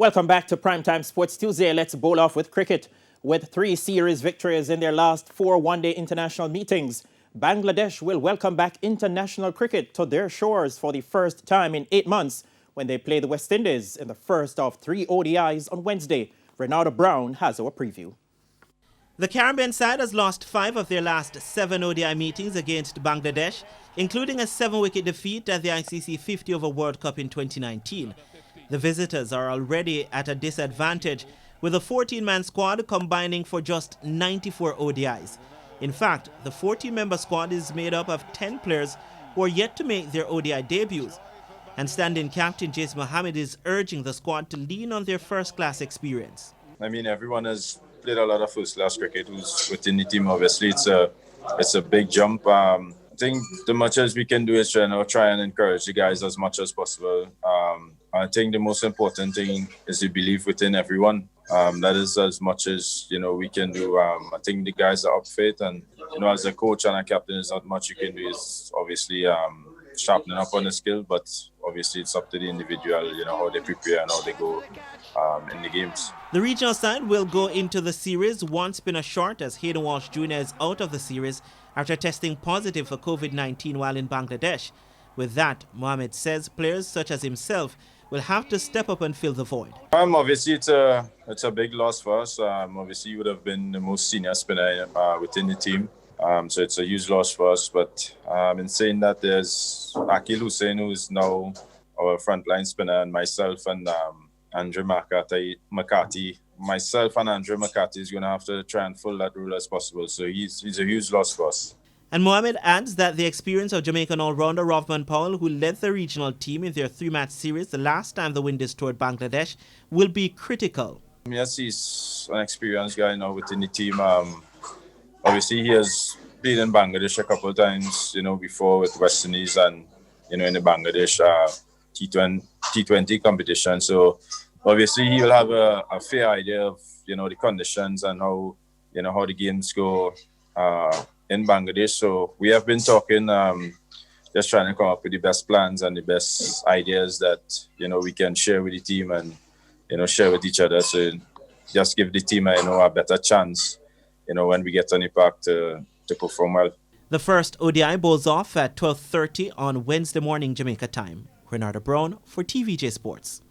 Welcome back to Primetime Sports Tuesday. Let's bowl off with cricket. With 3 series victories in their last 4 one-day international meetings, Bangladesh will welcome back international cricket to their shores for the first time in 8 months when they play the West Indies in the first of 3 ODIs on Wednesday. Renata Brown has our preview. The Caribbean side has lost 5 of their last 7 ODI meetings against Bangladesh, including a 7-wicket defeat at the ICC 50 Over World Cup in 2019. The visitors are already at a disadvantage, with a 14-man squad combining for just 94 ODIs. In fact, the 14-member squad is made up of 10 players who are yet to make their ODI debuts. And stand-in captain Jason Mohammed is urging the squad to lean on their first-class experience. I mean, everyone has played a lot of first-class cricket who's within the team. Obviously, it's a big jump. I think the much as we can do is try and encourage the guys as much as possible. I think the most important thing is the belief within everyone. That is as much as we can do. I think the guys are up for it, and as a coach and a captain, there's not much you can do. It's obviously sharpening up on the skill, but obviously it's up to the individual, how they prepare and how they go in the games. The regional side will go into the series one spinner short as Hayden Walsh Jr. is out of the series after testing positive for COVID-19 while in Bangladesh. With that, Mohammed says players such as himself will have to step up and fill the void. Obviously, it's a big loss for us. Obviously, he would have been the most senior spinner within the team. So it's a huge loss for us. But in saying that, there's Akil Hussain, who is now our frontline spinner, and myself and Andrew McCarthy. Myself and Andrew McCarthy is going to have to try and fill that role as possible. So he's a huge loss for us. And Mohammed adds that the experience of Jamaican all-rounder Rovman Powell, who led the regional team in their 3-match series the last time the Windies toured Bangladesh, will be critical. Yes, he's an experienced guy now within the team. Obviously, he has played in Bangladesh a couple of times, before with West Indies and, in the Bangladesh T20 competition. So, obviously, he will have a fair idea of, the conditions and how the games go in Bangladesh. So, we have been talking, just trying to come up with the best plans and the best ideas that, we can share with the team and, share with each other. So, just give the team, a better chance, when we get on the park to perform well. The first ODI bowls off at 12:30 on Wednesday morning Jamaica time. Renata Brown for TVJ Sports.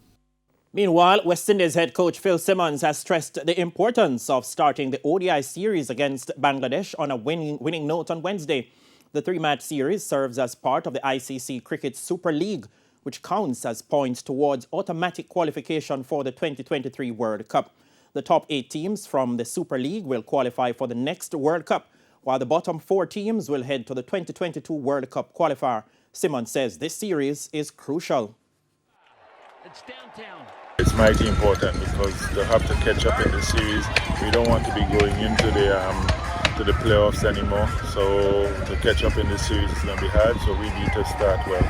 Meanwhile, West Indies head coach Phil Simmons has stressed the importance of starting the ODI series against Bangladesh on a winning note on Wednesday. The 3-match series serves as part of the ICC Cricket Super League, which counts as points towards automatic qualification for the 2023 World Cup. The top 8 teams from the Super League will qualify for the next World Cup, while the bottom 4 teams will head to the 2022 World Cup qualifier. Simmons says this series is crucial. It's downtown. It's mighty important because they have to catch up in the series. We don't want to be going into the playoffs anymore. So to catch up in the series is going to be hard. So we need to start well.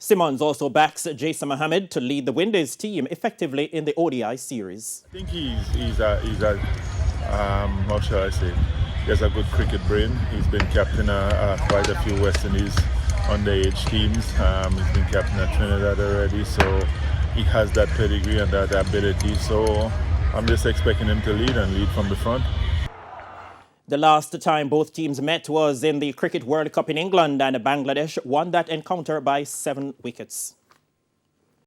Simmons also backs Jason Mohammed to lead the Windies team effectively in the ODI series. I think he's how shall I say? He has a good cricket brain. He's been captain of quite a few West Indies underage teams. He's been captain of Trinidad already, so he has that pedigree and that ability. So I'm just expecting him to lead from the front. The last time both teams met was in the Cricket World Cup in England, and Bangladesh won that encounter by 7 wickets.